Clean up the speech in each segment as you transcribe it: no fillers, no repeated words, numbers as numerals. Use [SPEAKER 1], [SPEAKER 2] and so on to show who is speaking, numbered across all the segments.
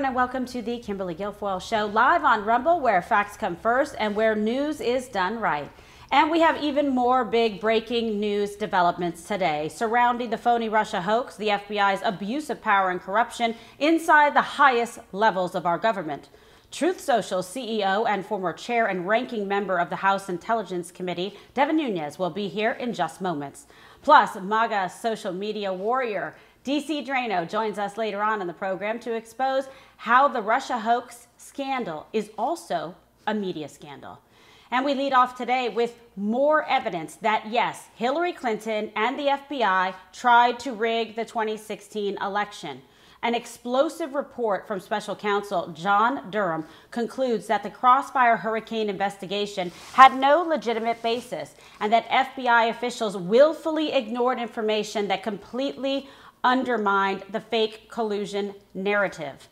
[SPEAKER 1] everyone, and welcome to the Kimberly Guilfoyle Show, live on Rumble, where facts come first and where news is done right. And we have even more big breaking news developments today surrounding the phony Russia hoax, the FBI's abuse of power and corruption inside the highest levels of our government. Truth Social's CEO and former chair and ranking member of the House Intelligence Committee, Devin Nunes, will be here in just moments. Plus, MAGA social media warrior DC DRAINO joins us later on in the program to expose how the Russia hoax scandal is also a media scandal. And we lead off today with more evidence that, yes, Hillary Clinton and the FBI tried to rig the 2016 election. An explosive report from special counsel John Durham concludes that the Crossfire Hurricane investigation had no legitimate basis and that FBI officials willfully ignored information that completely undermined the fake collusion narrative.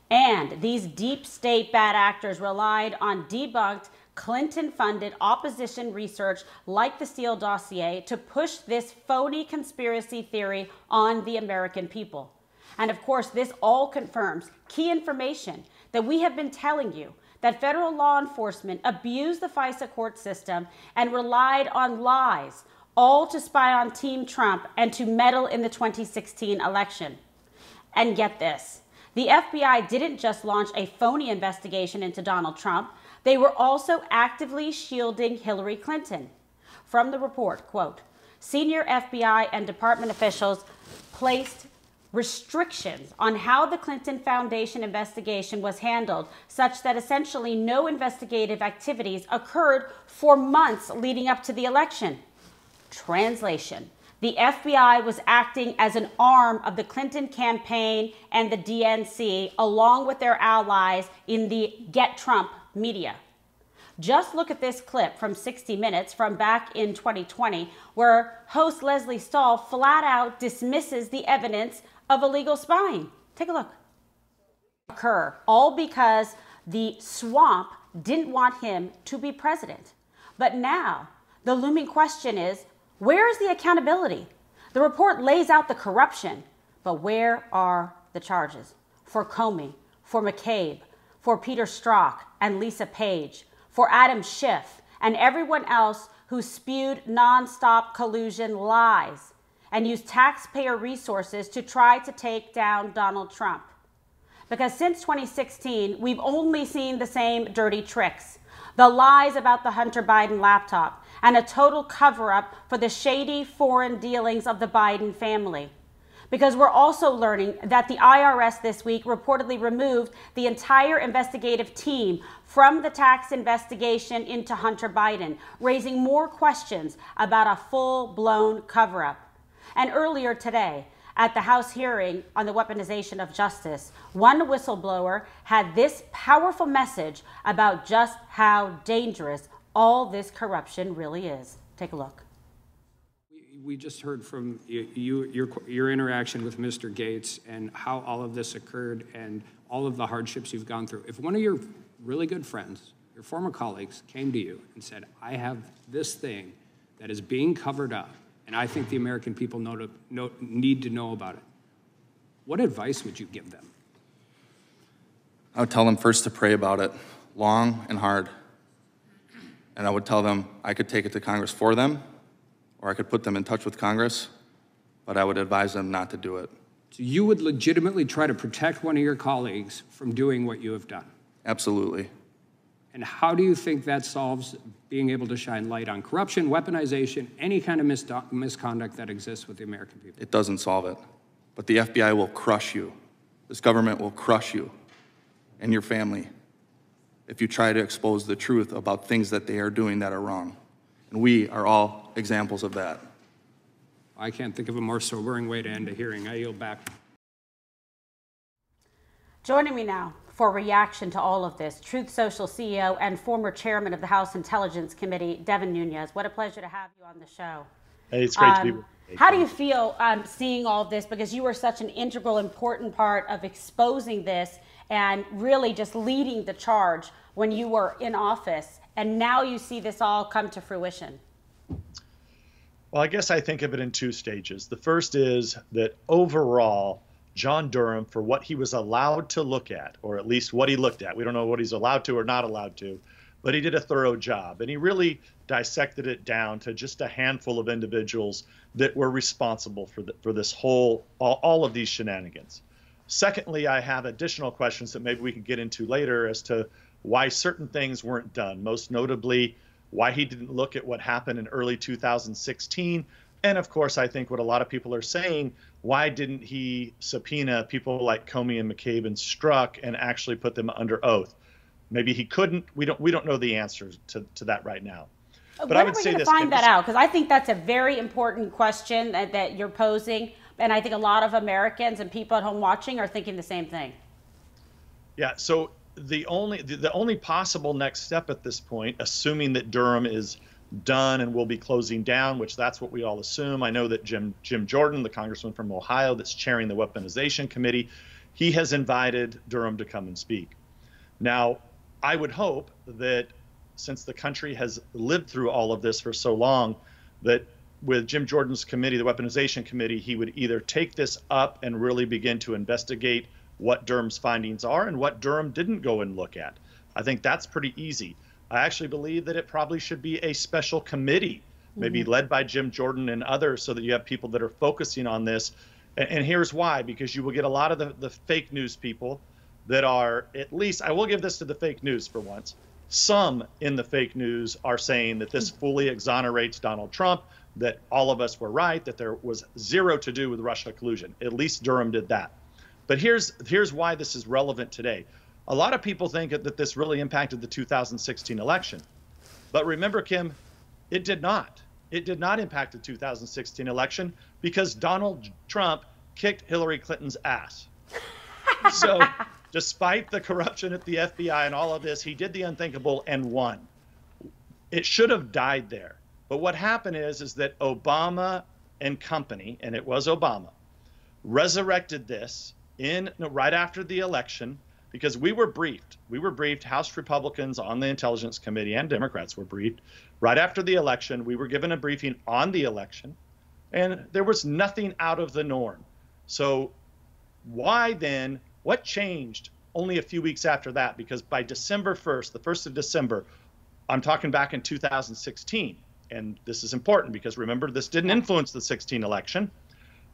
[SPEAKER 1] And these deep state bad actors relied on debunked Clinton-funded opposition research like the Steele dossier to push this phony conspiracy theory on the American people. And of course, this all confirms key information that we have been telling you, that federal law enforcement abused the FISA court system and relied on lies, all to spy on Team Trump and to meddle in the 2016 election. And get this, the FBI didn't just launch a phony investigation into Donald Trump, they were also actively shielding Hillary Clinton. From the report, quote, senior FBI and department officials placed restrictions on how the Clinton Foundation investigation was handled, such that essentially no investigative activities occurred for months leading up to the election. Translation: the FBI was acting as an arm of the Clinton campaign and the DNC, along with their allies in the Get Trump media. Just look at this clip from 60 Minutes from back in 2020, where host Leslie Stahl flat out dismisses the evidence of illegal spying. Take a look. Occur all because the swamp didn't want him to be president. But now the looming question is, where is the accountability? The report lays out the corruption, but where are the charges? For Comey, for McCabe, for Peter Strzok and Lisa Page, for Adam Schiff and everyone else who spewed nonstop collusion lies and used taxpayer resources to try to take down Donald Trump. Because since 2016, we've only seen the same dirty tricks. The lies about the Hunter Biden laptop, and a total cover-up for the shady foreign dealings of the Biden family. Because we're also learning that the IRS this week reportedly removed the entire investigative team from the tax investigation into Hunter Biden, raising more questions about a full-blown cover-up. And earlier today, at the House hearing on the weaponization of justice, one whistleblower had this powerful message about just how dangerous all this corruption really is. Take a look.
[SPEAKER 2] We just heard from your interaction with Mr. Gates and how all of this occurred and all of the hardships you've gone through. If one of your really good friends, your former colleagues, came to you and said, I have this thing that is being covered up, and I think the American people need to know about it, what advice would you give them?
[SPEAKER 3] I would tell them first to pray about it, long and hard. And I would tell them I could take it to Congress for them, or I could put them in touch with Congress, but I would advise them not to do it.
[SPEAKER 2] So you would legitimately try to protect one of your colleagues from doing what you have done?
[SPEAKER 3] Absolutely.
[SPEAKER 2] And how do you think that solves being able to shine light on corruption, weaponization, any kind of misconduct that exists with the American people?
[SPEAKER 3] It doesn't solve it. But the FBI will crush you. This government will crush you and your family if you try to expose the truth about things that they are doing that are wrong. And we are all examples of that.
[SPEAKER 2] I can't think of a more sobering way to end a hearing. I yield back.
[SPEAKER 1] Joining me now for reaction to all of this, Truth Social CEO and former chairman of the House Intelligence Committee, Devin Nunes. What a pleasure to have you on the show.
[SPEAKER 4] Hey, it's great to be with you.
[SPEAKER 1] How do you feel seeing all of this? Because you were such an integral, important part of exposing this and really just leading the charge when you were in office. And now you see this all come to fruition.
[SPEAKER 4] Well, I guess I think of it in two stages. The first is that overall, John Durham for what he was allowed to look at, or at least what he looked at. We don't know what he's allowed to or not allowed to, but he did a thorough job. And he really dissected it down to just a handful of individuals that were responsible for this whole, all of these shenanigans. Secondly, I have additional questions that maybe we can get into later as to why certain things weren't done, most notably why he didn't look at what happened in early 2016. And of course, I think what a lot of people are saying, why didn't he subpoena people like Comey and McCabe and Strzok and actually put them under oath? Maybe he couldn't. We don't know the answers to that right now. But
[SPEAKER 1] when are we going to find that out? Because I think that's a very important question that you're posing. And I think a lot of Americans and people at home watching are thinking the same thing.
[SPEAKER 4] Yeah, so the only possible next step at this point, assuming that Durham is done and will be closing down, which that's what we all assume. I know that Jim Jordan, the congressman from Ohio that's chairing the Weaponization Committee, he has invited Durham to come and speak. Now, I would hope that since the country has lived through all of this for so long, that with Jim Jordan's committee, the Weaponization Committee, he would either take this up and really begin to investigate what Durham's findings are and what Durham didn't go and look at. I think that's pretty easy. I actually believe that it probably should be a special committee, maybe led by Jim Jordan and others, so that you have people that are focusing on this. And here's why, because you will get a lot of the fake news people that are, at least, I will give this to the fake news for once, some in the fake news are saying that this fully exonerates Donald Trump, that all of us were right, that there was zero to do with Russia collusion. At least Durham did that. But here's why this is relevant today. A lot of people think that this really impacted the 2016 election. But remember, Kim, it did not. It did not impact the 2016 election because Donald Trump kicked Hillary Clinton's ass. So despite the corruption at the FBI and all of this, he did the unthinkable and won. It should have died there. But what happened is that Obama and company, and it was Obama, resurrected this right after the election because we were briefed. We were briefed, House Republicans on the Intelligence Committee and Democrats were briefed. Right after the election, we were given a briefing on the election, and there was nothing out of the norm. So why then, what changed only a few weeks after that? Because by December 1st, the 1st of December, I'm talking back in 2016, and this is important because remember, this didn't influence the 2016 election.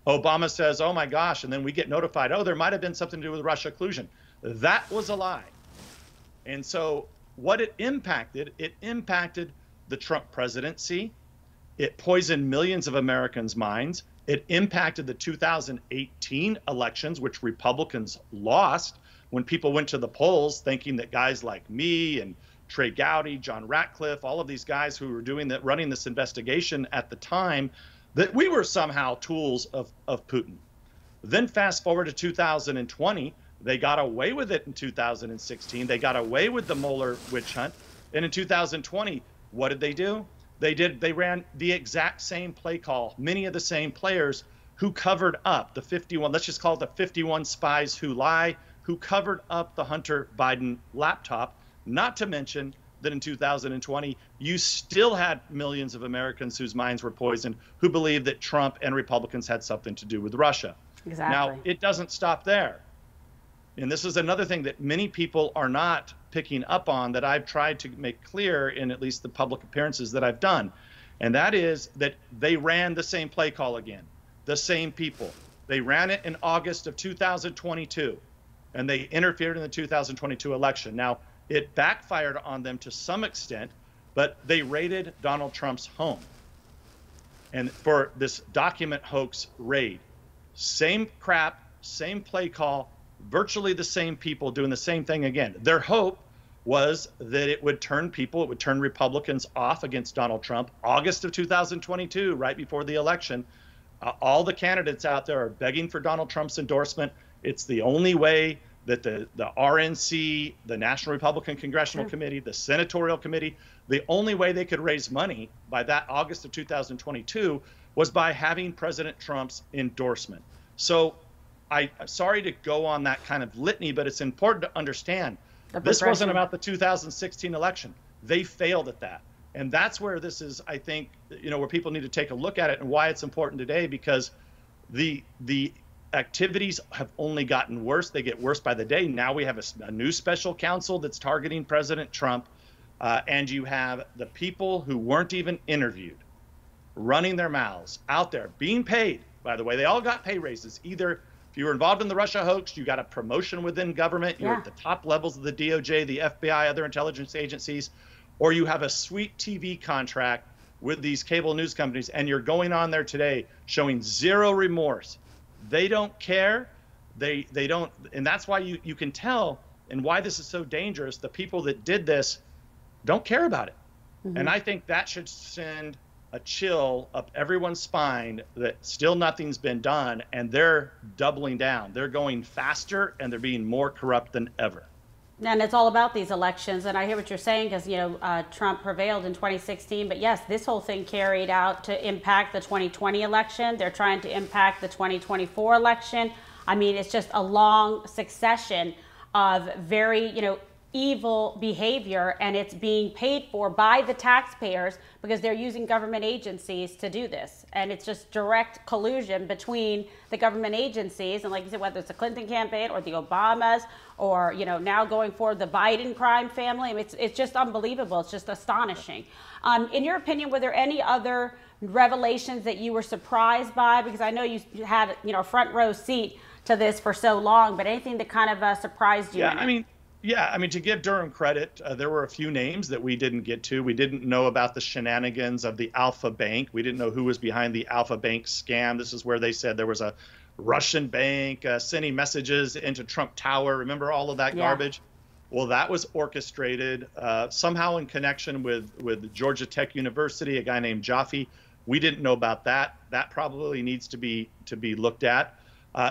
[SPEAKER 4] Obama says, oh my gosh, and then we get notified, oh, there might have been something to do with Russia collusion. That was a lie. And so what it impacted the Trump presidency. It poisoned millions of Americans' minds. It impacted the 2018 elections, which Republicans lost when people went to the polls thinking that guys like me and Trey Gowdy, John Ratcliffe, all of these guys who were running this investigation at the time, that we were somehow tools of Putin. Then fast forward to 2020, they got away with it in 2016. They got away with the Mueller witch hunt. And in 2020, what did they do? They ran the exact same play call, many of the same players who covered up the 51, let's just call it the 51 spies who lie, who covered up the Hunter Biden laptop, not to mention that in 2020, you still had millions of Americans whose minds were poisoned, who believed that Trump and Republicans had something to do with Russia.
[SPEAKER 1] Exactly.
[SPEAKER 4] Now, it doesn't stop there. And this is another thing that many people are not picking up on that I've tried to make clear in at least the public appearances that I've done. And that is that they ran the same play call again, the same people. They ran it in August of 2022, and they interfered in the 2022 election. Now, it backfired on them to some extent, but they raided Donald Trump's home. And for this document hoax raid, same crap, same play call, virtually the same people doing the same thing again. Their hope was that it would turn Republicans off against Donald Trump. August of 2022, right before the election, all the candidates out there are begging for Donald Trump's endorsement. It's the only way that the RNC, the National Republican Congressional Committee, the Senatorial Committee, the only way they could raise money by that August of 2022 was by having President Trump's endorsement. So I'm sorry to go on that kind of litany, but it's important to understand this wasn't about the 2016 election. They failed at that. And that's where this is, I think, where people need to take a look at it and why it's important today, because the activities have only gotten worse. They get worse by the day. Now we have a new special counsel that's targeting President Trump. And you have the people who weren't even interviewed running their mouths out there, being paid. By the way, they all got pay raises. Either if you were involved in the Russia hoax, you got a promotion within government, you're at the top levels of the DOJ, the FBI, other intelligence agencies, or you have a sweet TV contract with these cable news companies, and you're going on there today showing zero remorse. They don't care. They don't, and that's why you can tell, and why this is so dangerous. The people that did this don't care about it. And I think that should send a chill up everyone's spine that still nothing's been done, and they're doubling down. They're going faster, and they're being more corrupt than ever.
[SPEAKER 1] And it's all about these elections, and I hear what you're saying, because Trump prevailed in 2016, but yes, this whole thing carried out to impact the 2020 election. They're trying to impact the 2024 election. I mean, it's just a long succession of very, evil behavior, and it's being paid for by the taxpayers because they're using government agencies to do this. And it's just direct collusion between the government agencies, and like you said, whether it's the Clinton campaign or the Obamas, or now going forward the Biden crime family. I mean, it's just unbelievable. It's just astonishing. In your opinion, were there any other revelations that you were surprised by? Because I know you had a front row seat to this for so long, but anything that kind of surprised you?
[SPEAKER 4] I mean, to give Durham credit, there were a few names that we didn't get to. We didn't know about the shenanigans of the Alpha Bank. We didn't know who was behind the Alpha Bank scam. This is where they said there was a Russian bank sending messages into Trump Tower. Remember all of that garbage? Well, that was orchestrated somehow in connection with Georgia Tech University, a guy named Jaffe. We didn't know about that. That probably needs to be looked at.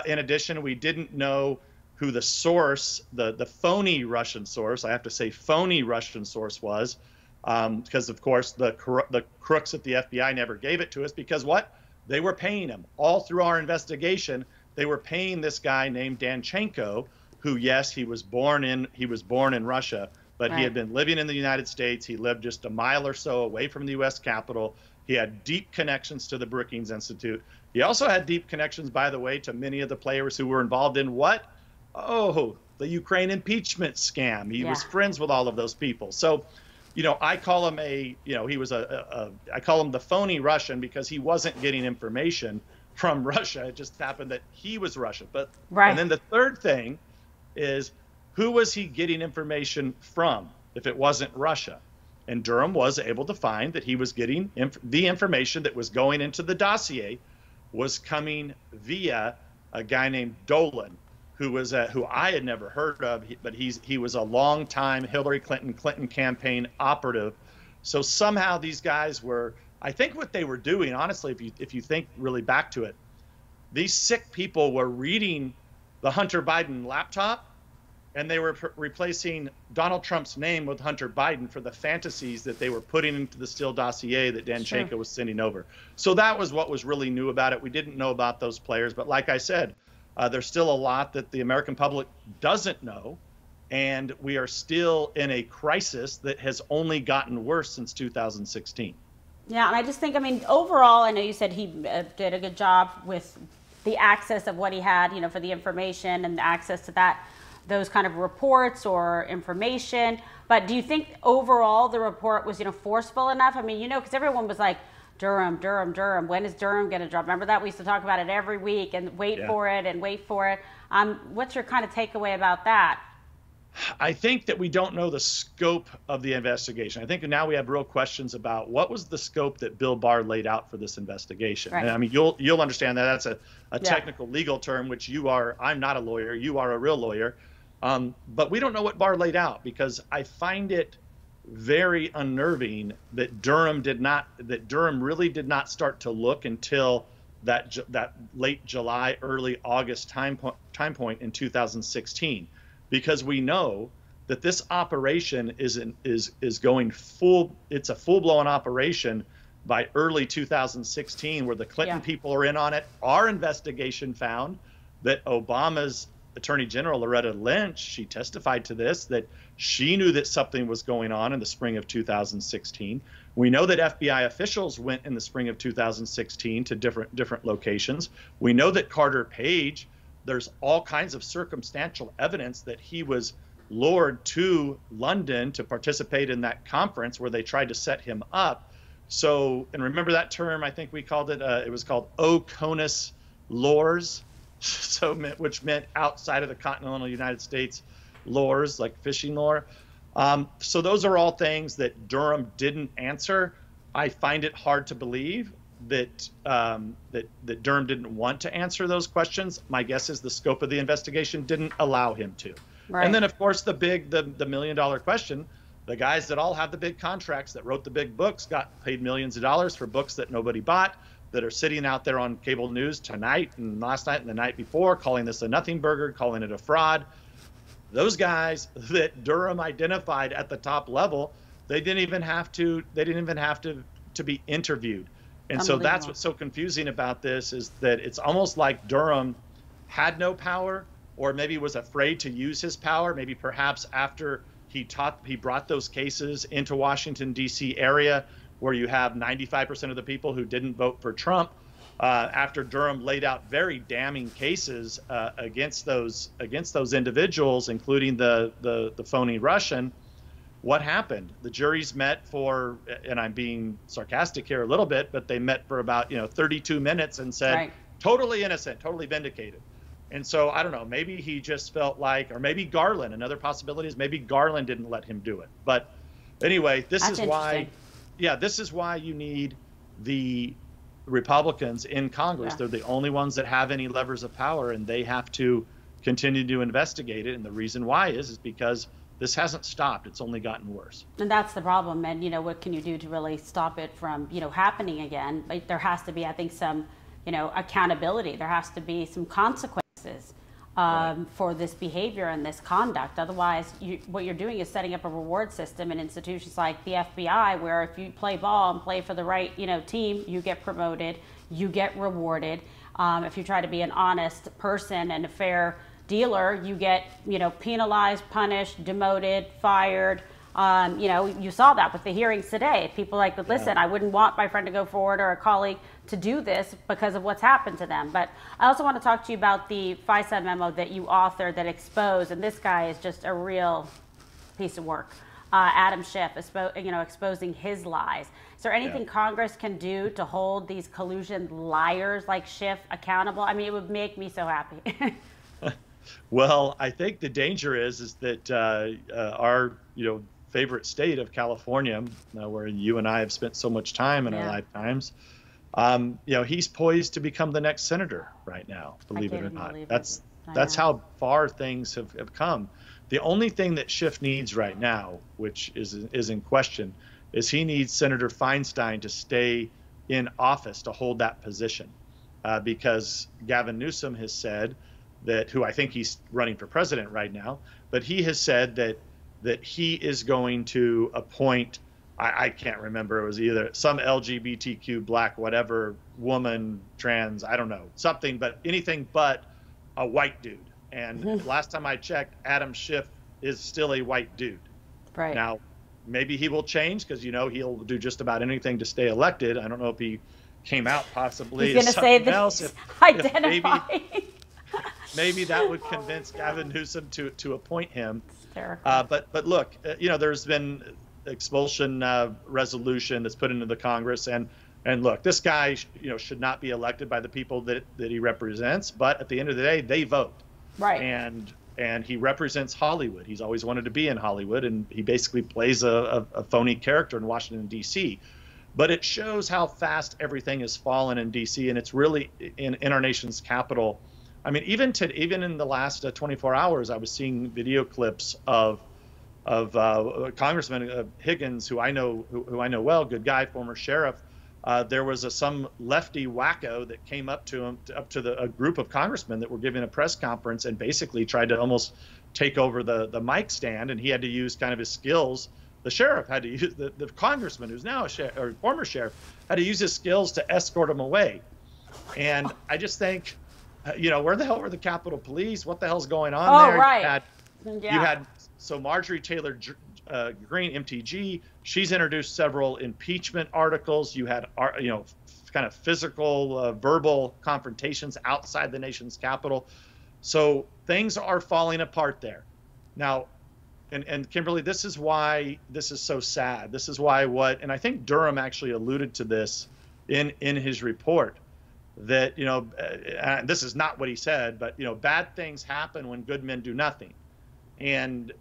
[SPEAKER 4] In addition, we didn't know who the source, the phony Russian source, I have to say phony Russian source was, because of course the crooks at the FBI never gave it to us, because what? They were paying him. All through our investigation, they were paying this guy named Danchenko, who, yes, he was born in Russia, but he had been living in the United States. He lived just a mile or so away from the U.S. Capitol. He had deep connections to the Brookings Institute. He also had deep connections, by the way, to many of the players who were involved in what? Oh, the Ukraine impeachment scam. He was friends with all of those people. So, I call him I call him the phony Russian, because he wasn't getting information from Russia. It just happened that he was Russian. And then the third thing is, who was he getting information from if it wasn't Russia? And Durham was able to find that he was getting the information that was going into the dossier was coming via a guy named Dolan, who I had never heard of, but he was a longtime Hillary Clinton campaign operative. So somehow these guys were, I think what they were doing, honestly, if you think really back to it, these sick people were reading the Hunter Biden laptop, and they were replacing Donald Trump's name with Hunter Biden for the fantasies that they were putting into the Steele dossier that Danchenko was sending over. So that was what was really new about it. We didn't know about those players, but like I said, there's still a lot that the American public doesn't know, and we are still in a crisis that has only gotten worse since 2016.
[SPEAKER 1] Yeah, and I just think, overall, I know you said he did a good job with the access of what he had, for the information and the access to those kind of reports or information. But do you think overall the report was, forceful enough? Because everyone was like, Durham, when is Durham going to drop? Remember that? We used to talk about it every week and wait for it. What's your kind of takeaway about that?
[SPEAKER 4] I think that we don't know the scope of the investigation. I think now we have real questions about what was the scope that Bill Barr laid out for this investigation. Right. And you'll understand that that's a technical legal term, which you are. I'm not a lawyer. You are a real lawyer. But we don't know what Barr laid out, because I find it very unnerving that Durham really did not start to look until that late July, early August time point in 2016, because we know that this operation is going full. It's a full-blown operation by early 2016, where the Clinton people are in on it. Our investigation found that Obama's Attorney General Loretta Lynch, she testified to this, that she knew that something was going on in the spring of 2016. We know that FBI officials went in the spring of 2016 to different locations. We know that Carter Page, there's all kinds of circumstantial evidence that he was lured to London to participate in that conference where they tried to set him up. So, and remember that term, I think we called it, it was called Oconus lures, so which meant outside of the continental United States lures, like fishing lure. So those are all things that Durham didn't answer. I find it hard to believe that that Durham didn't want to answer those questions. My guess is the scope of the investigation didn't allow him to. Right. And then, of course, the $1 million question, the guys that all have the big contracts that wrote the big books got paid millions of dollars for books that nobody bought, that are sitting out there on cable news tonight and last night and the night before, calling this a nothing burger, calling it a fraud. Those guys that Durham identified at the top level, they didn't even have to be interviewed. And so that's what's so confusing about this, is that it's almost like Durham had no power, or maybe was afraid to use his power. Maybe perhaps after he brought those cases into Washington, D.C. area, where you have 95% of the people who didn't vote for Trump, after Durham laid out very damning cases against those individuals, including the phony Russian. What happened? The juries met for, and I'm being sarcastic here a little bit, but they met for about 32 minutes and said, right, totally innocent, totally vindicated. And so I don't know, maybe he just felt like, or maybe Garland, another possibility is maybe Garland didn't let him do it. But anyway, this is why you need the Republicans in Congress. Yeah. They're the only ones that have any levers of power, and they have to continue to investigate it. And the reason why is because this hasn't stopped. It's only gotten worse. And
[SPEAKER 1] that's the problem. And, what can you do to really stop it from, happening again? But there has to be, I think, some, accountability. There has to be some consequences for this behavior and this conduct. Otherwise, what you're doing is setting up a reward system in institutions like the FBI, where if you play ball and play for the right, team, you get promoted, you get rewarded. If you try to be an honest person and a fair dealer, you get, penalized, punished, demoted, fired. You saw that with the hearings today. People like, listen, I wouldn't want my friend to go forward or a colleague to do this because of what's happened to them. But I also want to talk to you about the FISA memo that you authored that exposed, and this guy is just a real piece of work. Adam Schiff, exposing his lies. Is there anything Congress can do to hold these collusion liars like Schiff accountable? I mean, it would make me so happy.
[SPEAKER 4] Well, I think the danger is that our favorite state of California, where you and I have spent so much time in our lifetimes, he's poised to become the next senator right now. Believe it or not, that's how far things have come. The only thing that Schiff needs right now, which is in question, is he needs Senator Feinstein to stay in office to hold that position, because Gavin Newsom has said that, who I think he's running for president right now, but he has said that he is going to appoint, I can't remember, it was either some LGBTQ black whatever woman, trans, I don't know, something, but anything but a white dude. And last time I checked, Adam Schiff is still a white dude. Right. Now, maybe he will change, because he'll do just about anything to stay elected. I don't know if he came out possibly as something else. Maybe that would convince Gavin Newsom to appoint him. But look, there's been expulsion resolution that's put into the Congress, and look, this guy should not be elected by the people that he represents. But at the end of the day, they vote. Right. And he represents Hollywood. He's always wanted to be in Hollywood, and he basically plays a phony character in Washington, D.C. But it shows how fast everything has fallen in D.C., and it's really in our nation's capital. I mean, even in the last 24 hours, I was seeing video clips of Congressman Higgins, who I know well, good guy, former sheriff. There was some lefty wacko that came up to a group of congressmen that were giving a press conference and basically tried to almost take over the mic stand, and he had to use kind of his skills. The sheriff had to use the congressman, who's now a former sheriff, had to use his skills to escort him away. And I just think, You know, where the hell were the Capitol Police? What the hell's going on
[SPEAKER 1] Oh,
[SPEAKER 4] there?
[SPEAKER 1] right.
[SPEAKER 4] You had so Marjorie Taylor Greene, MTG. She's introduced several impeachment articles. You had, you know, kind of physical, verbal confrontations outside the nation's capital. So things are falling apart there. Now, and Kimberly, this is why this is so sad. This is why and I think Durham actually alluded to this in his report, that, you know, this is not what he said, but, you know, bad things happen when good men do nothing. And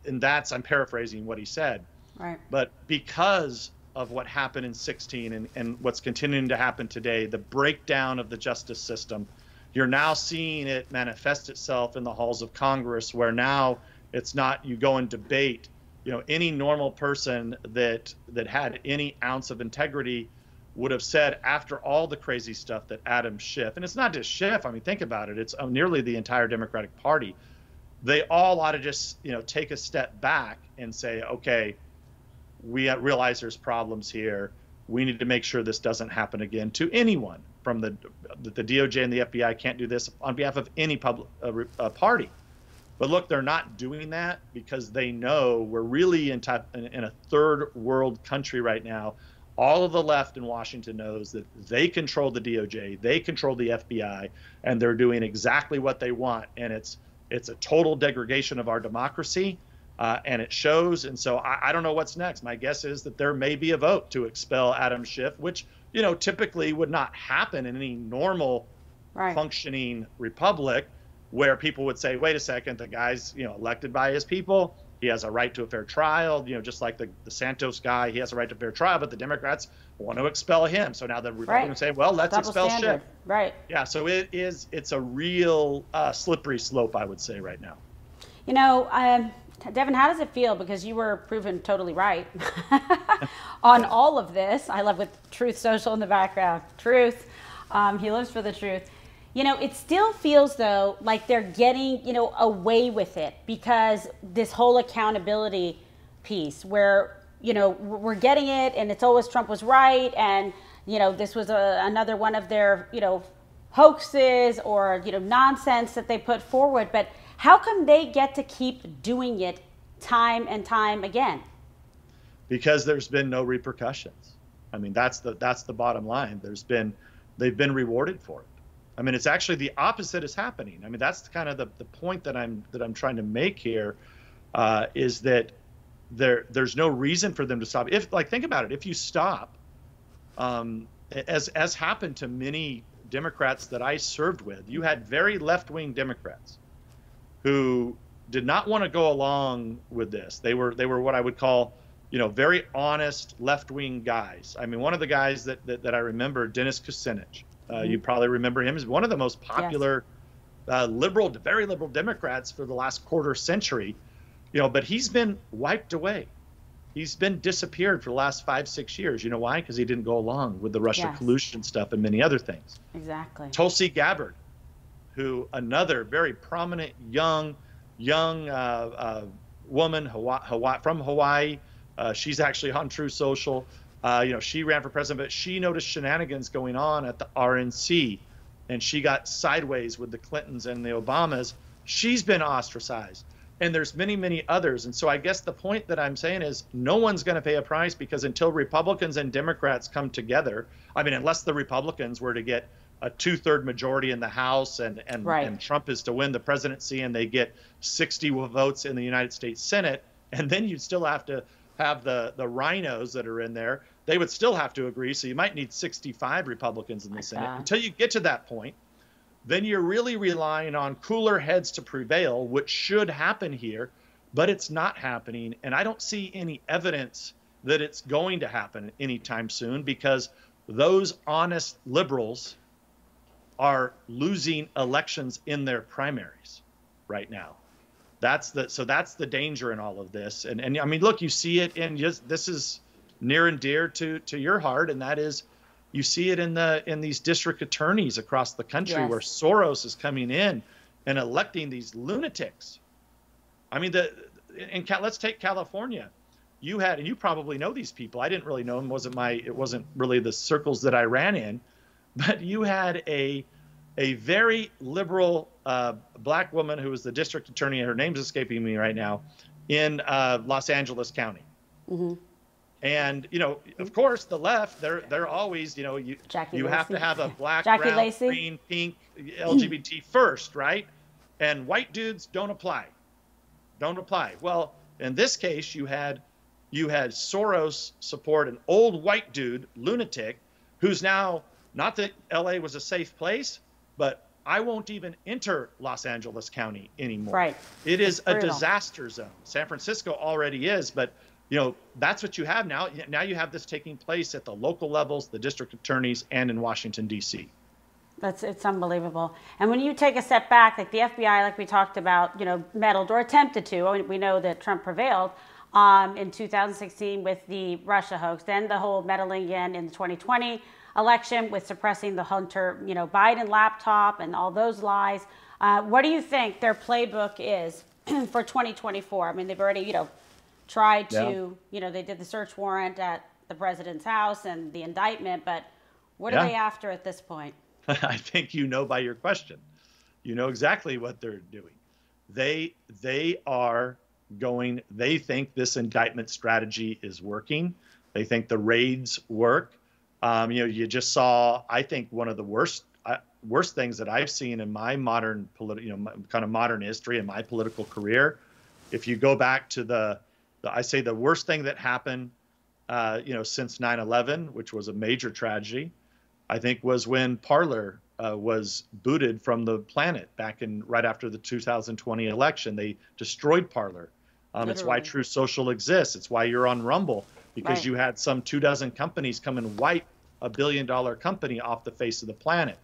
[SPEAKER 4] that's, I'm paraphrasing what he said.
[SPEAKER 1] Right.
[SPEAKER 4] But because of what happened in 16 and what's continuing to happen today, the breakdown of the justice system, you're now seeing it manifest itself in the halls of Congress, where now it's not you go and debate. You know, any normal person that had any ounce of integrity would have said, after all the crazy stuff that Adam Schiff, and it's not just Schiff, I mean, think about it, it's nearly the entire Democratic Party, they all ought to just, you know, take a step back and say, okay, we realize there's problems here. We need to make sure this doesn't happen again to anyone. From the DOJ and the FBI can't do this on behalf of any public party. But look, they're not doing that because they know we're really in a third world country right now. All of the left in Washington knows that they control the DOJ, they control the FBI, and they're doing exactly what they want. And it's a total degradation of our democracy, and it shows. And so I don't know what's next. My guess is that there may be a vote to expel Adam Schiff, which, you know, typically would not happen in any normal functioning republic, where people would say, wait a second, the guy's, you know, elected by his people. He has a right to a fair trial, you know, just like the Santos guy, he has a right to a fair trial, but the Democrats want to expel him. So now the Republicans say, well, let's expel Schiff.
[SPEAKER 1] Right.
[SPEAKER 4] Yeah, so it's a real slippery slope, I would say, right now.
[SPEAKER 1] You know, Devin, how does it feel? Because you were proven totally right on all of this. I love with Truth Social in the background. Truth. He lives for the truth. You know, it still feels, though, like they're getting, you know, away with it, because this whole accountability piece where, you know, we're getting it and it's always Trump was right. And, you know, this was another one of their, you know, hoaxes or, you know, nonsense that they put forward. But how come they get to keep doing it time and time again?
[SPEAKER 4] Because there's been no repercussions. I mean, that's the bottom line. They've been rewarded for it. I mean, it's actually the opposite is happening. I mean, that's kind of the point that I'm trying to make here, is that there's no reason for them to stop. If, like, think about it, if you stop, as happened to many Democrats that I served with, you had very left-wing Democrats who did not want to go along with this. They were what I would call, you know, very honest left-wing guys. I mean, one of the guys that I remember, Dennis Kucinich. You probably remember him as one of the most popular very liberal Democrats for the last quarter century, you know, but he's been wiped away. He's been disappeared for the last 5-6 years. You know why? Because he didn't go along with the Russia collusion stuff and many other things.
[SPEAKER 1] Exactly.
[SPEAKER 4] Tulsi Gabbard, who another very prominent young woman from Hawaii. She's actually on True Social. You know, she ran for president, but she noticed shenanigans going on at the RNC, and she got sideways with the Clintons and the Obamas. She's been ostracized, and there's many, many others. And so I guess the point that I'm saying is no one's going to pay a price, because until Republicans and Democrats come together, I mean, unless the Republicans were to get a 2/3 majority in the House and Trump is to win the presidency and they get 60 votes in the United States Senate, and then you'd still have to have the rhinos that are in there, they would still have to agree. So you might need 65 Republicans in the Senate. Until you get to that point, then you're really relying on cooler heads to prevail, which should happen here, but it's not happening. And I don't see any evidence that it's going to happen anytime soon, because those honest liberals are losing elections in their primaries right now. That's the danger in all of this. And I mean, look, you see it in this is near and dear to your heart, and that is, you see it in these district attorneys across the country, where Soros is coming in and electing these lunatics. I mean, let's take California. You had, and you probably know these people. I didn't really know them. It wasn't really the circles that I ran in, but you had a a very liberal black woman who was the district attorney, her name's escaping me right now, in Los Angeles County.
[SPEAKER 1] Mm-hmm.
[SPEAKER 4] And, you know, of course, the left, they're always, you know, you have to have a black, brown, green, pink, LGBT first, right? And white dudes don't apply. Don't apply. Well, in this case, you had Soros support an old white dude, lunatic, who's now, not that LA was a safe place, but I won't even enter Los Angeles County anymore.
[SPEAKER 1] Right.
[SPEAKER 4] It is a disaster zone. San Francisco already is, but you know, that's what you have now. Now you have this taking place at the local levels, the district attorneys, and in Washington, D.C.
[SPEAKER 1] It's unbelievable. And when you take a step back, like the FBI, like we talked about, you know, meddled or attempted to, we know that Trump prevailed in 2016 with the Russia hoax, then the whole meddling again in the 2020 election with suppressing the Hunter, you know, Biden laptop and all those lies. What do you think their playbook is for 2024? I mean, they've already, you know, tried to, you know, they did the search warrant at the president's house and the indictment, but what are they after at this point?
[SPEAKER 4] I think you know by your question. You know exactly what they're doing. They are going, they think this indictment strategy is working. They think the raids work. You know, you just saw, I think, one of the worst things that I've seen in my modern kind of modern history in my political career. If you go back to I say the worst thing that happened, you know, since 9/11, which was a major tragedy, I think was when Parler was booted from the planet back in right after the 2020 election. They destroyed Parler. It's why True Social exists. It's why you're on Rumble, because you had some 24 companies come and wipe $1 billion company off the face of the planet.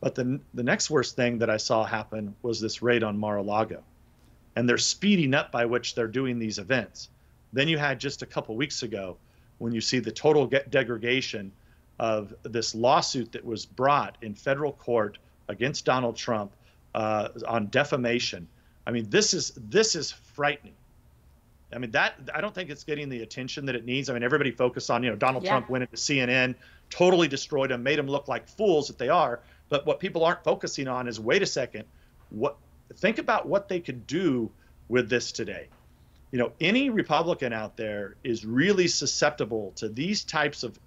[SPEAKER 4] But the next worst thing that I saw happen was this raid on Mar-a-Lago. And they're speeding up by which they're doing these events. Then you had just a couple weeks ago when you see the total degradation of this lawsuit that was brought in federal court against Donald Trump on defamation. I mean, this is frightening. I mean, I don't think it's getting the attention that it needs. I mean, everybody focused on, you know, Donald Trump went into CNN, totally destroyed them, made them look like fools that they are. But what people aren't focusing on is, wait a second, think about what they could do with this today. You know, any Republican out there is really susceptible to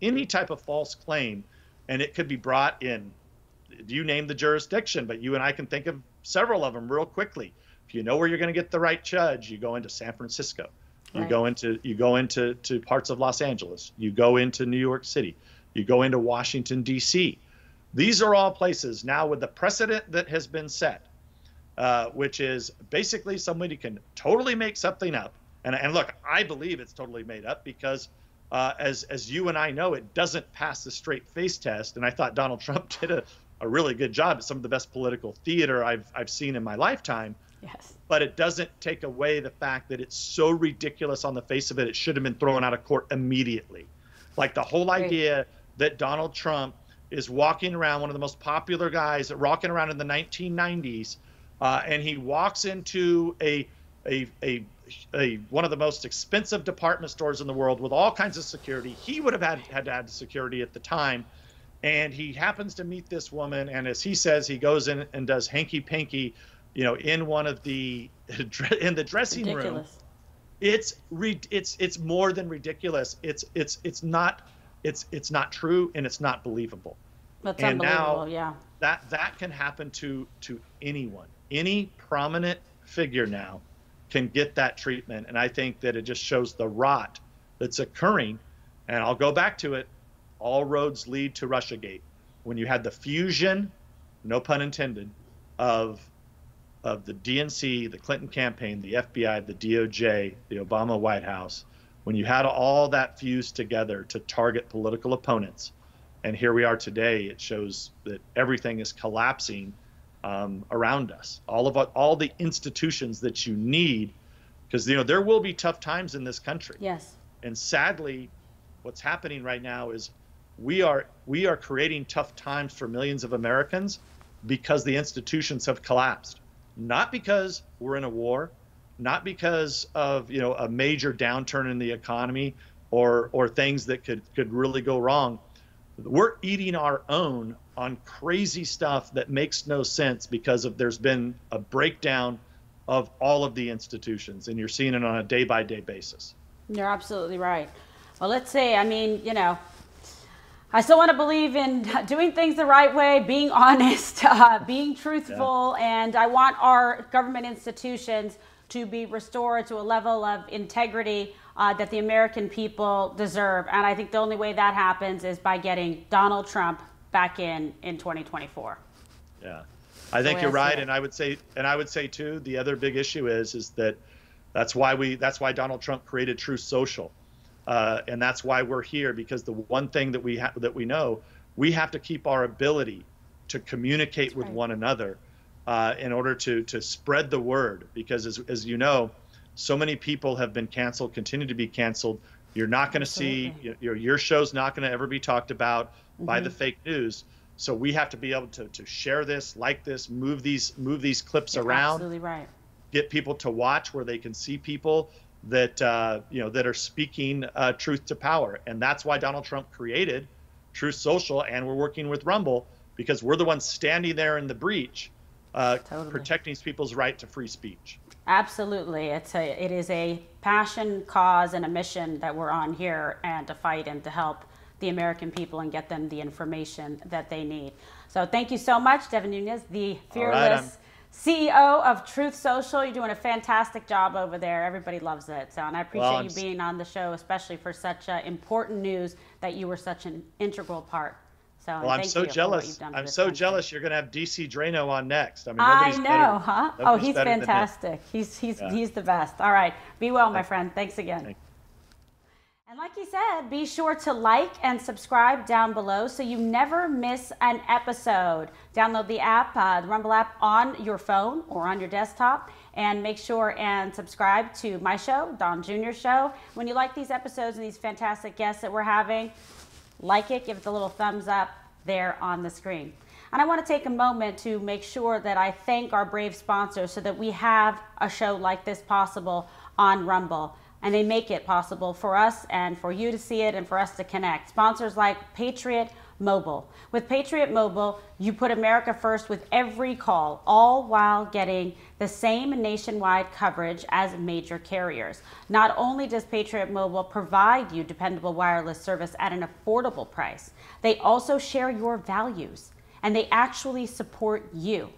[SPEAKER 4] any type of false claim, and it could be brought in. You name the jurisdiction, but you and I can think of several of them real quickly. If you know where you're going to get the right judge, you go into San Francisco, you go into parts of Los Angeles, you go into New York City, you go into Washington, D.C. These are all places now with the precedent that has been set, which is basically somebody can totally make something up. And look, I believe it's totally made up because as you and I know, it doesn't pass the straight face test. And I thought Donald Trump did a really good job at some of the best political theater I've seen in my lifetime.
[SPEAKER 1] Yes.
[SPEAKER 4] But it doesn't take away the fact that it's so ridiculous on the face of it. It should have been thrown out of court immediately. Like the whole idea that Donald Trump is walking around, one of the most popular guys, walking around in the 1990s, and he walks into one of the most expensive department stores in the world with all kinds of security. He would have had to have security at the time. And he happens to meet this woman, and as he says, he goes in and does hanky-panky, you know, in the dressing room. It's more than ridiculous. It's not true, and it's not believable.
[SPEAKER 1] That's
[SPEAKER 4] and
[SPEAKER 1] unbelievable.
[SPEAKER 4] Now, that can happen to anyone. Any prominent figure now can get that treatment, and I think that it just shows the rot that's occurring. And I'll go back to it. All roads lead to Russiagate. When you had the fusion, no pun intended, of the DNC, the Clinton campaign, the FBI, the DOJ, the Obama White House, when you had all that fused together to target political opponents, and here we are today, it shows that everything is collapsing around us. All the institutions that you need, because you know there will be tough times in this country.
[SPEAKER 1] Yes.
[SPEAKER 4] And sadly, what's happening right now is we are creating tough times for millions of Americans because the institutions have collapsed. Not because we're in a war, not because of a major downturn in the economy or things that could really go wrong. we're eating our own on crazy stuff that makes no sense because there's been a breakdown of all of the institutions, and you're seeing it on a day-by-day basis.
[SPEAKER 1] You're absolutely right. Well, let's see. I mean, I still want to believe in doing things the right way, being honest, being truthful, and I want our government institutions to be restored to a level of integrity that the American people deserve. And I think the only way that happens is by getting Donald Trump back in 2024.
[SPEAKER 4] Yeah, I think you're right, and I would say too, the other big issue is that that's why Donald Trump created Truth Social. And that's why we're here, because the one thing that we know, we have to keep our ability to communicate with one another in order to spread the word. Because as you know, so many people have been canceled, continue to be canceled. You're not going to see your show's not going to ever be talked about by the fake news. So we have to be able to share this, like this, move these clips around.
[SPEAKER 1] Absolutely right.
[SPEAKER 4] Get people to watch where they can see people that that are speaking truth to power. And that's why Donald Trump created Truth Social, and we're working with Rumble because we're the ones standing there in the breach, protecting people's right to free speech.
[SPEAKER 1] Absolutely. It is a passion, cause, and a mission that we're on here, and to fight and to help the American people and get them the information that they need. So thank you so much, Devin Nunes, the fearless CEO of Truth Social. You're doing a fantastic job over there. Everybody loves it. So, and I appreciate you being on the show, especially for such important news that you were such an integral part. So,
[SPEAKER 4] I'm so jealous. I'm so jealous. You're going to have DC Draino on next. I mean,
[SPEAKER 1] I know, huh? Oh, he's fantastic. He's the best. All right. Be well, my friend. Thanks again. And like he said, be sure to like and subscribe down below so you never miss an episode. Download the app, the Rumble app, on your phone or on your desktop, and make sure and subscribe to my show, Don Jr. Show. When you like these episodes and these fantastic guests that we're having, like it, give it the little thumbs up there on the screen. And I want to take a moment to make sure that I thank our brave sponsors so that we have a show like this possible on Rumble. And they make it possible for us and for you to see it and for us to connect. Sponsors like Patriot Mobile. With Patriot Mobile, you put America first with every call, all while getting the same nationwide coverage as major carriers. Not only does Patriot Mobile provide you dependable wireless service at an affordable price, they also share your values, and they actually support you.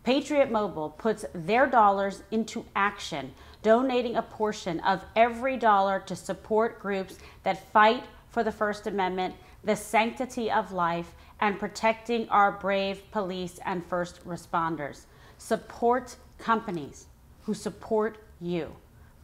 [SPEAKER 1] Patriot Mobile puts their dollars into action, donating a portion of every dollar to support groups that fight for the First Amendment, the sanctity of life, and protecting our brave police and first responders. Support companies who support you.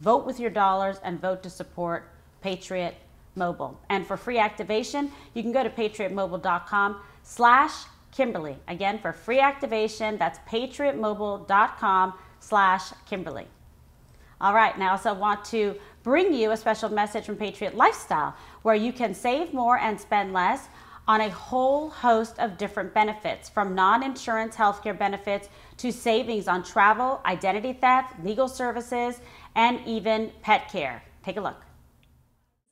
[SPEAKER 1] Vote with your dollars and vote to support Patriot Mobile. And for free activation, you can go to patriotmobile.com/Kimberly. Again, for free activation, that's patriotmobile.com/Kimberly. All right, and I also want to bring you a special message from Patriot Lifestyle, where you can save more and spend less on a whole host of different benefits, from non-insurance healthcare benefits to savings on travel, identity theft, legal services, and even pet care. Take a look.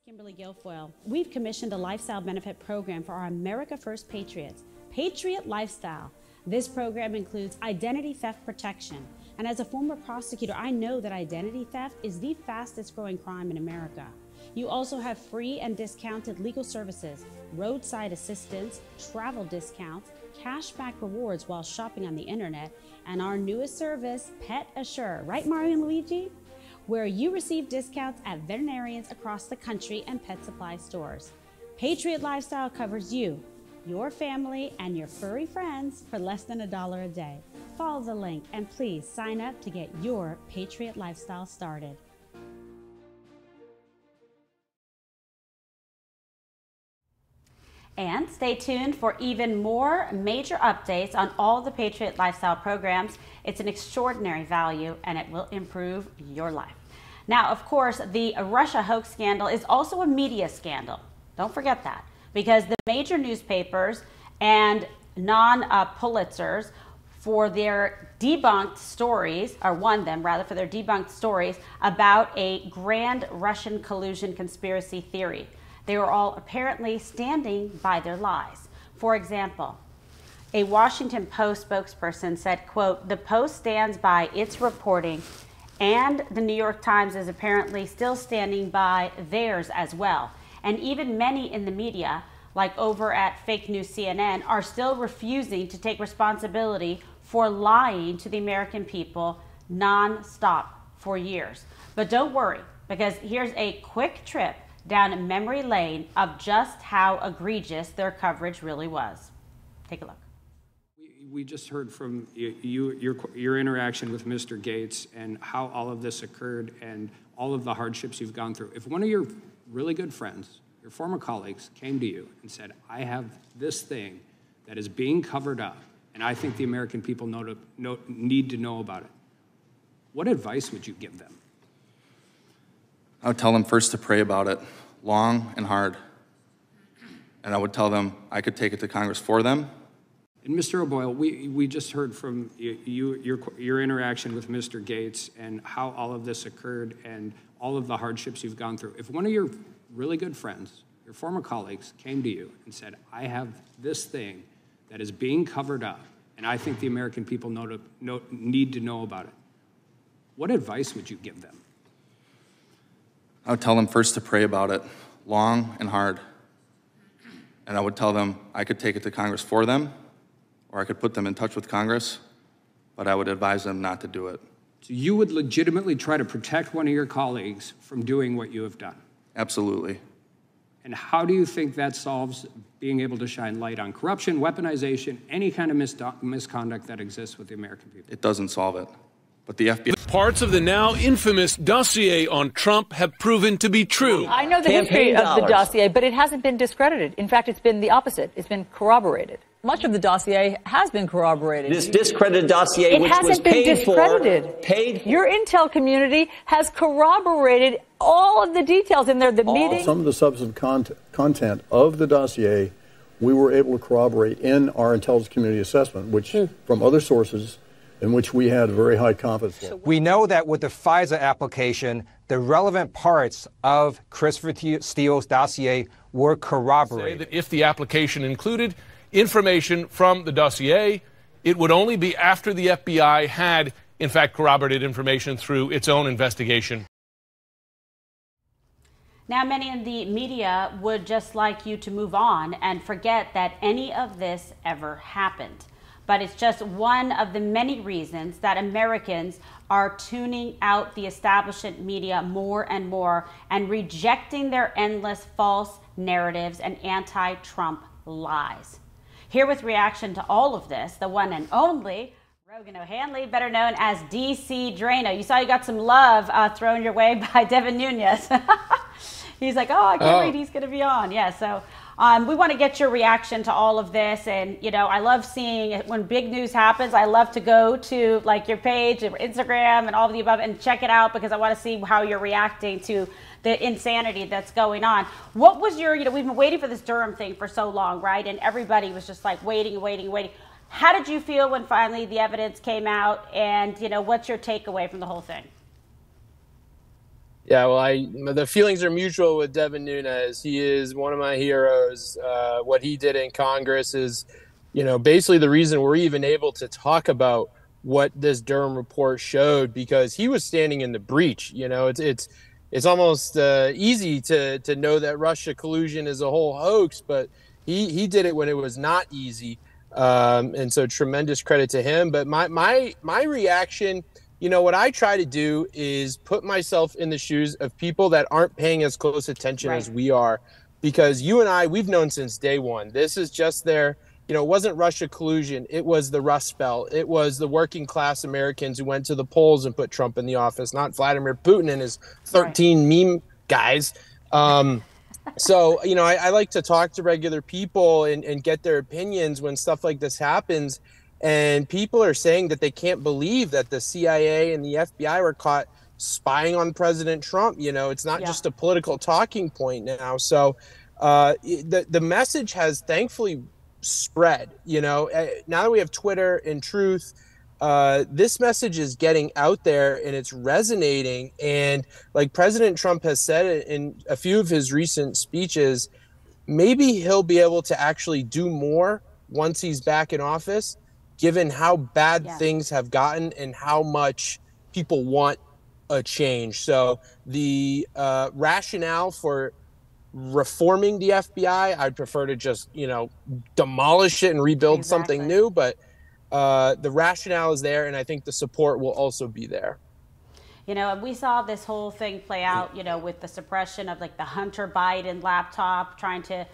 [SPEAKER 1] Kimberly Guilfoyle. We've commissioned a lifestyle benefit program for our America First Patriots, Patriot Lifestyle. This program includes identity theft protection. And as a former prosecutor, I know that identity theft is the fastest growing crime in America. You also have free and discounted legal services, roadside assistance, travel discounts, cashback rewards while shopping on the internet, and our newest service, Pet Assure. Right, Mario and Luigi? Where you receive discounts at veterinarians across the country and pet supply stores. Patriot Lifestyle covers you, your family, and your furry friends for less than $1 a day. Follow the link and please sign up to get your Patriot Lifestyle started. And stay tuned for even more major updates on all the Patriot Lifestyle programs. It's an extraordinary value and it will improve your life. Now, of course, the Russia hoax scandal is also a media scandal. Don't forget that, because the major newspapers and non-Pulitzers for their debunked stories, or won them rather, for their debunked stories about a grand Russian collusion conspiracy theory. They were all apparently standing by their lies. For example, a Washington Post spokesperson said, quote, "The Post stands by its reporting, and the New York Times is apparently still standing by theirs as well. And even many in the media, like over at fake news CNN, are still refusing to take responsibility for lying to the American people nonstop for years." But don't worry, because here's a quick trip down memory lane of just how egregious their coverage really was. Take a look.
[SPEAKER 2] We just heard from your interaction with Mr. Gates and how all of this occurred and all of the hardships you've gone through. If one of your really good friends, your former colleagues, came to you and said, "I have this thing that is being covered up, and I think the American people need to know about it," what advice would you give them?
[SPEAKER 3] I would tell them first to pray about it long and hard. And I would tell them I could take it to Congress for them.
[SPEAKER 2] And Mr. O'Boyle, we just heard from your interaction with Mr. Gates and how all of this occurred and all of the hardships you've gone through. If one of your really good friends, your former colleagues, came to you and said, "I have this thing that is being covered up, and I think the American people need to know about it," what advice would you give them?
[SPEAKER 3] I would tell them first to pray about it long and hard. And I would tell them I could take it to Congress for them, or I could put them in touch with Congress, but I would advise them not to do it.
[SPEAKER 2] So you would legitimately try to protect one of your colleagues from doing what you have done?
[SPEAKER 3] Absolutely.
[SPEAKER 2] And how do you think that solves being able to shine light on corruption, weaponization, any kind of misconduct that exists with the American people?
[SPEAKER 3] It doesn't solve it. But the FBI...
[SPEAKER 5] Parts of the now infamous dossier on Trump have proven to be true.
[SPEAKER 6] I know the history of the dossier, but it hasn't been discredited. In fact, it's been the opposite. It's been corroborated. Much of the dossier has been corroborated.
[SPEAKER 7] This discredited dossier, which was paid for,
[SPEAKER 6] Your intel community has corroborated all of the details in there. The meeting.
[SPEAKER 8] Some of the substantive content of the dossier, we were able to corroborate in our intelligence community assessment, which from other sources, in which we had very high confidence level.
[SPEAKER 9] We know that with the FISA application, the relevant parts of Christopher Steele's dossier were corroborated.
[SPEAKER 5] Say that if the application included information from the dossier, it would only be after the FBI had, in fact, corroborated information through its own investigation.
[SPEAKER 1] Now, many in the media would just like you to move on and forget that any of this ever happened. But it's just one of the many reasons that Americans are tuning out the establishment media more and more and rejecting their endless false narratives and anti-Trump lies. Here with reaction to all of this, the one and only Rogan O'Hanley, better known as DC DRAINO. You saw you got some love thrown your way by Devin Nunes. He's like, oh, I can't wait, he's going to be on. Yeah, so we want to get your reaction to all of this. And, you know, I love seeing it when big news happens. I love to go to like your page, or Instagram and all of the above and check it out because I want to see how you're reacting to the insanity that's going on. What was your, you know, we've been waiting for this Durham thing for so long, right? And everybody was just like waiting. How did you feel when finally the evidence came out? And, you know, what's your takeaway from the whole thing?
[SPEAKER 10] Yeah, well, the feelings are mutual with Devin Nunes. He is one of my heroes. What he did in Congress is, you know, basically the reason we're even able to talk about what this Durham report showed, because he was standing in the breach. You know, it's almost easy to know that Russia collusion is a whole hoax, but he did it when it was not easy. And so tremendous credit to him. But my reaction, you know, what I try to do is put myself in the shoes of people that aren't paying as close attention as we are, because you and I, we've known since day one. This is just their, you know, it wasn't Russia collusion. It was the Rust Belt. It was the working class Americans who went to the polls and put Trump in the office, not Vladimir Putin and his 13 meme guys. So, you know, I like to talk to regular people and get their opinions when stuff like this happens. And people are saying that they can't believe that the CIA and the FBI were caught spying on President Trump. You know, it's not just a political talking point now. So the message has thankfully spread. You know, now that we have Twitter and Truth, this message is getting out there and it's resonating. And like President Trump has said in a few of his recent speeches, maybe he'll be able to actually do more once he's back in office, given how bad things have gotten and how much people want a change. So the rationale for reforming the FBI, I'd prefer to just, demolish it and rebuild something new. But the rationale is there, and I think the support will also be there.
[SPEAKER 1] And we saw this whole thing play out, with the suppression of like the Hunter Biden laptop trying to,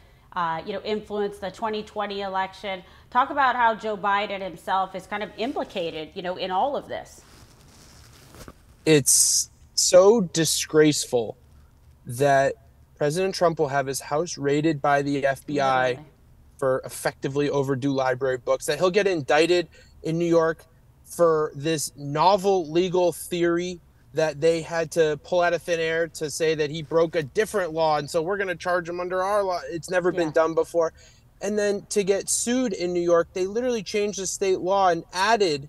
[SPEAKER 1] influence the 2020 election. Talk about how Joe Biden himself is kind of implicated, in all of this.
[SPEAKER 10] It's so disgraceful that President Trump will have his house raided by the FBI for effectively overdue library books, that he'll get indicted in New York for this novel legal theory that they had to pull out of thin air to say that he broke a different law, and so we're going to charge him under our law. It's never been done before. And then to get sued in New York, they literally changed the state law and added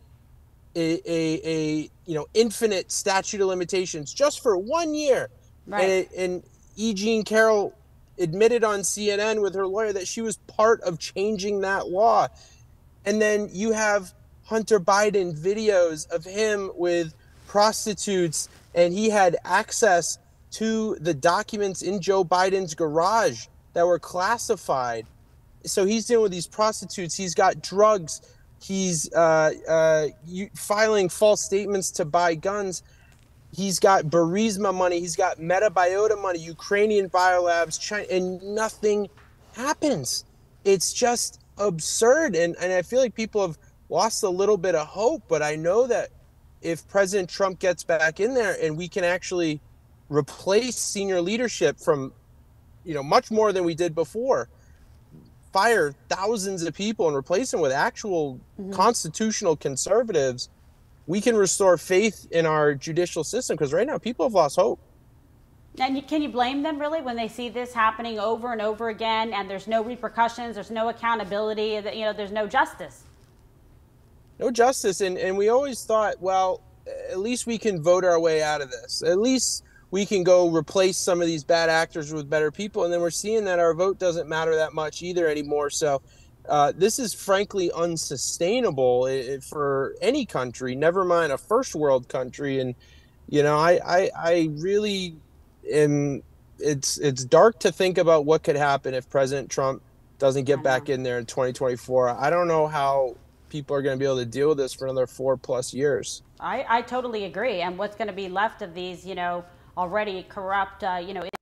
[SPEAKER 10] a infinite statute of limitations just for 1 year. Right. And E. Jean Carroll admitted on CNN with her lawyer that she was part of changing that law. And then you have Hunter Biden videos of him with prostitutes, and he had access to the documents in Joe Biden's garage that were classified. So he's dealing with these prostitutes. He's got drugs. He's filing false statements to buy guns. He's got Burisma money. He's got Metabiota money, Ukrainian biolabs, China, and nothing happens. It's just absurd. And I feel like people have lost a little bit of hope, but I know that if President Trump gets back in there and we can actually replace senior leadership from, much more than we did before, fire thousands of people and replace them with actual constitutional conservatives, we can restore faith in our judicial system, because right now people have lost hope.
[SPEAKER 1] And can you blame them really when they see this happening over and over again, and there's no repercussions, there's no accountability, there's no justice?
[SPEAKER 10] No justice. And we always thought, well, at least we can vote our way out of this. At least we can go replace some of these bad actors with better people. And then we're seeing that our vote doesn't matter that much either anymore. So this is frankly unsustainable for any country, never mind a first world country. And, I really am, it's dark to think about what could happen if President Trump doesn't get back in there in 2024. I don't know how people are going to be able to deal with this for another 4+ years.
[SPEAKER 1] I totally agree. And what's going to be left of these, already corrupt,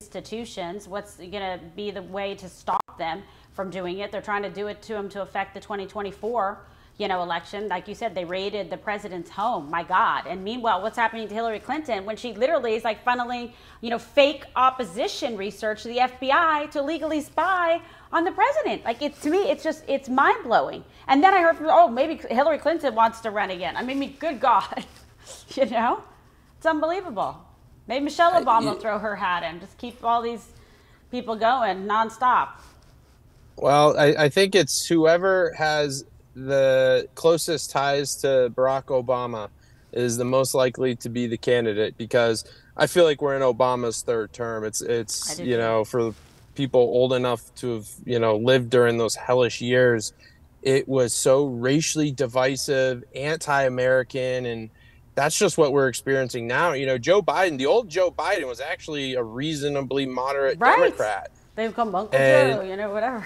[SPEAKER 1] institutions? What's going to be the way to stop them from doing it? They're trying to do it to them to affect the 2024, election. Like you said, they raided the president's home. My God. And meanwhile, what's happening to Hillary Clinton when she literally is like funneling, fake opposition research to the FBI to legally spy on the president? Like, to me, it's mind blowing. And then I heard from, maybe Hillary Clinton wants to run again. I mean, good God, it's unbelievable. Maybe Michelle Obama will throw her hat in, just keep all these people going nonstop.
[SPEAKER 10] Well, I think it's whoever has the closest ties to Barack Obama is the most likely to be the candidate, because I feel like we're in Obama's third term. It's for people old enough to have, lived during those hellish years, it was so racially divisive, anti-American, and that's just what we're experiencing now. Joe Biden, the old Joe Biden, was actually a reasonably moderate Democrat.
[SPEAKER 1] They've come Uncle Joe, whatever.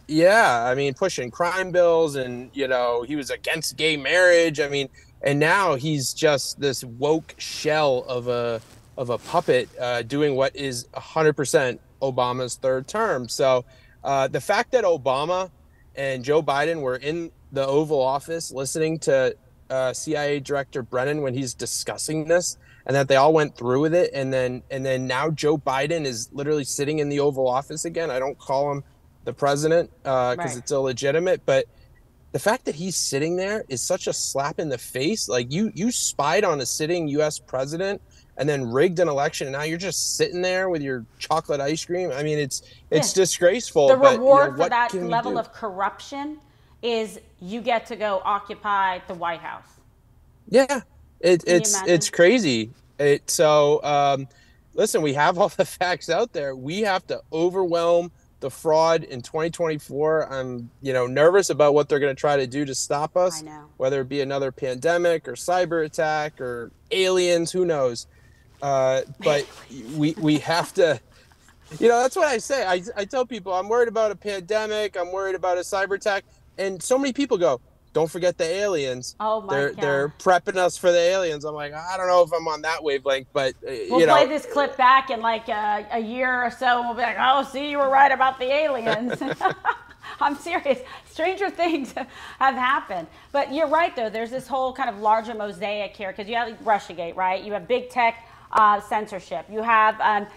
[SPEAKER 10] Yeah, I mean, pushing crime bills, and, he was against gay marriage. I mean, and now he's just this woke shell of a puppet doing what is 100% Obama's third term. So the fact that Obama and Joe Biden were in the Oval Office listening to CIA Director Brennan when he's discussing this, and that they all went through with it, and then now Joe Biden is literally sitting in the Oval Office again. I don't call him the president because it's illegitimate, but the fact that he's sitting there is such a slap in the face. Like, you spied on a sitting U.S. president and then rigged an election, and now you're just sitting there with your chocolate ice cream. I mean, it's disgraceful.
[SPEAKER 1] The reward for that level of corruption is you get to go occupy the White House.
[SPEAKER 10] Yeah, it's crazy. Listen, we have all the facts out there. We have to overwhelm the fraud in 2024. I'm, nervous about what they're going to try to do to stop us, whether it be another pandemic or cyber attack or aliens, who knows. But we have to, that's what I say. I tell people I'm worried about a pandemic. I'm worried about a cyber attack. And so many people go, don't forget the aliens.
[SPEAKER 1] Oh my God.
[SPEAKER 10] They're prepping us for the aliens. I'm like, I don't know if I'm on that wavelength, but
[SPEAKER 1] we'll play this clip back in like a year or so, and we'll be like, oh, see, you were right about the aliens. I'm serious. Stranger things have happened. But you're right, though. There's this whole kind of larger mosaic here, because you have Russiagate, right? You have big tech censorship. You have,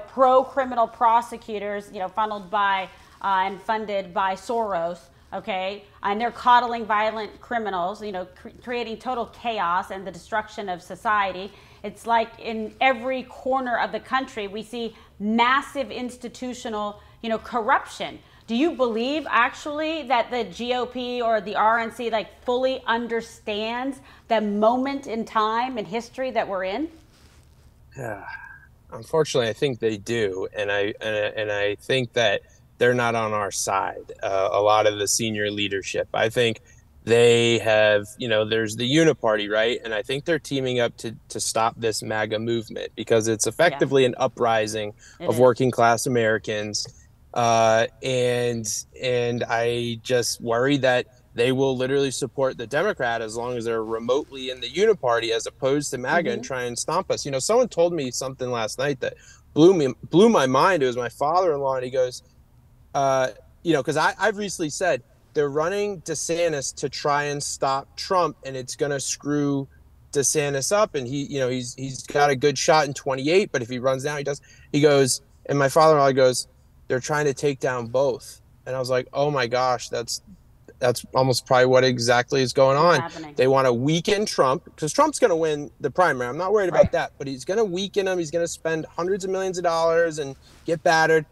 [SPEAKER 1] pro-criminal prosecutors, funneled by and funded by Soros. Okay, and they're coddling violent criminals, creating total chaos and the destruction of society. It's like in every corner of the country, we see massive institutional, corruption. Do you believe actually that the GOP or the RNC fully understands the moment in time and history that we're in?
[SPEAKER 10] Yeah, unfortunately, I think they do, and I think that they're not on our side. A lot of the senior leadership, I think they have, there's the Uniparty, right? And I think they're teaming up to stop this MAGA movement, because it's effectively an uprising of working class Americans. And I just worry that they will literally support the Democrat as long as they're remotely in the Uniparty, as opposed to MAGA, and try and stomp us. Someone told me something last night that blew my mind. It was my father-in-law, and he goes, because I've recently said they're running DeSantis to try and stop Trump, and it's going to screw DeSantis up. And he's got a good shot in 28, but if he runs down, he goes, and my father-in-law goes, they're trying to take down both. And I was like, oh my gosh, that's almost probably what exactly is going on. They want to weaken Trump, because Trump's going to win the primary. I'm not worried about that, but he's going to weaken him. He's going to spend hundreds of millions of dollars and get battered.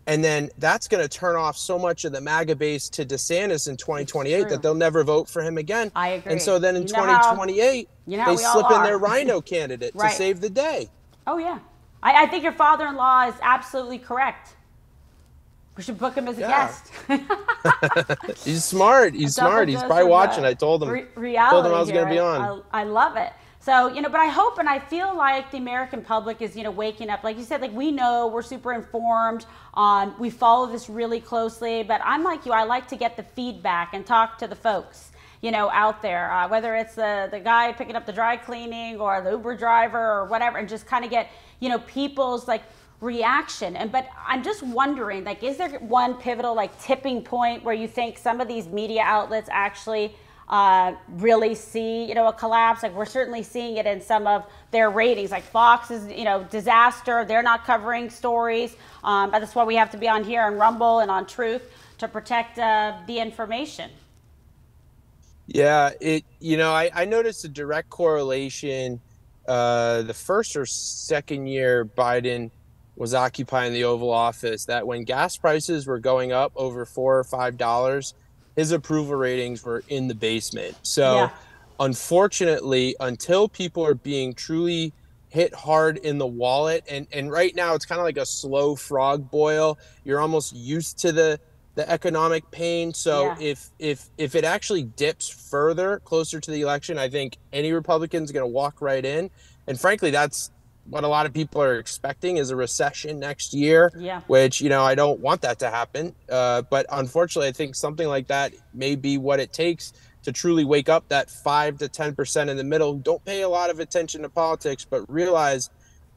[SPEAKER 10] And then that's going to turn off so much of the MAGA base to DeSantis in 2028 that they'll never vote for him again.
[SPEAKER 1] I agree.
[SPEAKER 10] And so then in 2028, they slip in their RINO candidate to save the day.
[SPEAKER 1] Oh, yeah. I think your father-in-law is absolutely correct. We should book him as a guest.
[SPEAKER 10] He's smart. He's smart. He's probably watching. I told him. I was going to be on.
[SPEAKER 1] I love it. So, but I hope and I feel like the American public is, waking up. Like you said, we know, we're super informed. We follow this really closely. But I'm like you. I like to get the feedback and talk to the folks, out there, whether it's the guy picking up the dry cleaning or the Uber driver or whatever, and just kind of get, people's reaction. But I'm just wondering, is there one pivotal tipping point where you think some of these media outlets actually really see, a collapse? We're certainly seeing it in some of their ratings. Fox is, disaster. They're not covering stories. But that's why we have to be on here on Rumble and on Truth to protect the information.
[SPEAKER 10] Yeah, I noticed a direct correlation. The first or second year Biden was occupying the Oval Office, that when gas prices were going up over $4 or $5, his approval ratings were in the basement. So unfortunately, until people are being truly hit hard in the wallet, and right now it's kind of like a slow frog boil. You're almost used to the economic pain. So if it actually dips further closer to the election, I think any Republican is going to walk right in. And frankly, that's what a lot of people are expecting, is a recession next year, which, I don't want that to happen. But unfortunately, I think something like that may be what it takes to truly wake up that 5 to 10% in the middle. Don't pay a lot of attention to politics, but realize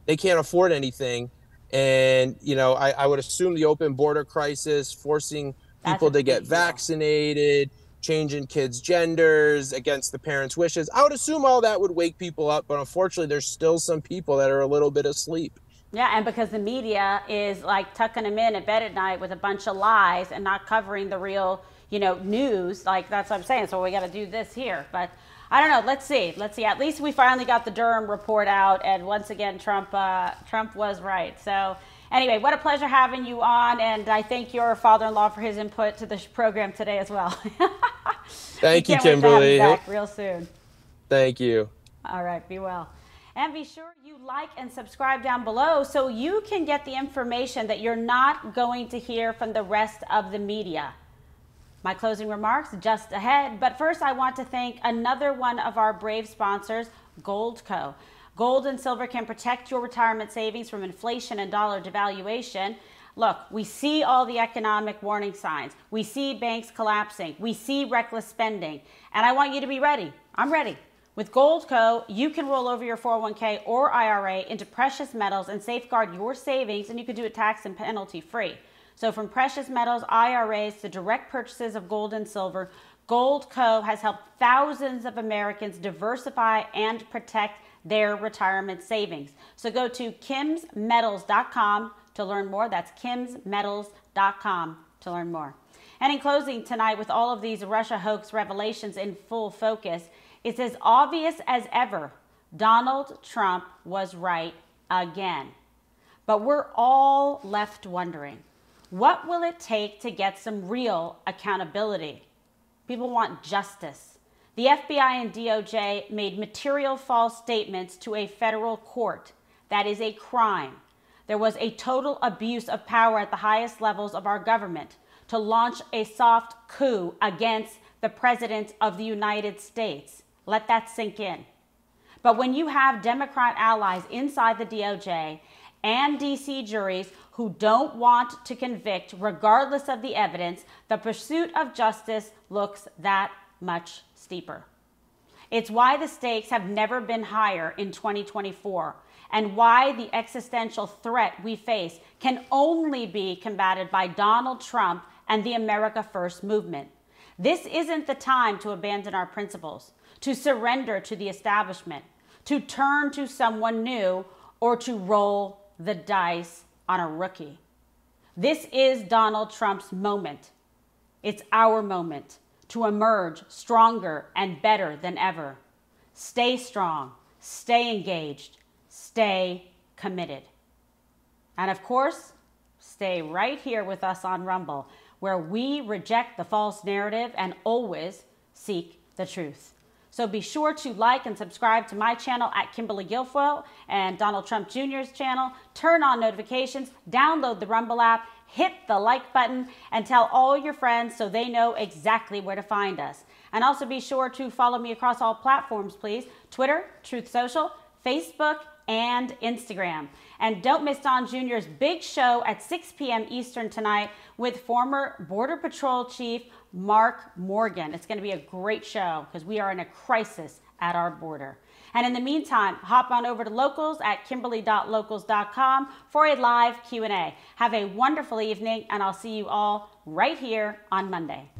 [SPEAKER 10] they can't afford anything. And, I would assume the open border crisis, forcing people to get vaccinated, changing kids' genders against the parents' wishes, I would assume all that would wake people up. But unfortunately, there's still some people that are a little bit asleep.
[SPEAKER 1] Yeah, and because the media is tucking them in bed at night with a bunch of lies and not covering the real, news, that's what I'm saying. So we got to do this here. But I don't know. Let's see. At least we finally got the Durham report out, and once again, Trump was right. So Anyway, what a pleasure having you on, and I thank your father-in-law for his input to the program today as well.
[SPEAKER 10] Thank you, Kimberly.
[SPEAKER 1] Back real soon.
[SPEAKER 10] Thank you.
[SPEAKER 1] All right, be well. And be sure you like and subscribe down below so you can get the information that you're not going to hear from the rest of the media. My closing remarks just ahead, but first I want to thank another one of our brave sponsors, Goldco. Gold and silver can protect your retirement savings from inflation and dollar devaluation. Look, we see all the economic warning signs. We see banks collapsing. We see reckless spending. And I want you to be ready. I'm ready. With Goldco, you can roll over your 401k or IRA into precious metals and safeguard your savings, and you can do it tax and penalty free. So from precious metals, IRAs to direct purchases of gold and silver, Goldco has helped thousands of Americans diversify and protect their retirement savings. So go to kimsmetals.com to learn more. That's kimsmetals.com to learn more. And in closing tonight, with all of these Russia hoax revelations in full focus, it's as obvious as ever, Donald Trump was right again. But we're all left wondering, what will it take to get some real accountability? People want justice. The FBI and DOJ made material false statements to a federal court. That is a crime. There was a total abuse of power at the highest levels of our government to launch a soft coup against the President of the United States. Let that sink in. But when you have Democrat allies inside the DOJ and DC juries who don't want to convict regardless of the evidence, the pursuit of justice looks that much steeper. It's why the stakes have never been higher in 2024, and why the existential threat we face can only be combated by Donald Trump and the America First movement. This isn't the time to abandon our principles, to surrender to the establishment, to turn to someone new, or to roll the dice on a rookie. This is Donald Trump's moment. It's our moment to emerge stronger and better than ever. Stay strong, stay engaged, stay committed. And of course, stay right here with us on Rumble, where we reject the false narrative and always seek the truth. So be sure to like and subscribe to my channel at Kimberly Guilfoyle and Donald Trump Jr.'s channel. Turn on notifications, download the Rumble app, hit the like button, and tell all your friends so they know exactly where to find us. And also be sure to follow me across all platforms, please. Twitter, Truth Social, Facebook, and Instagram. And don't miss Don Jr.'s big show at 6 p.m. Eastern tonight with former Border Patrol Chief Mark Morgan. It's going to be a great show because we are in a crisis at our border. And in the meantime, hop on over to Locals at kimberly.locals.com for a live Q&A. Have a wonderful evening, and I'll see you all right here on Monday.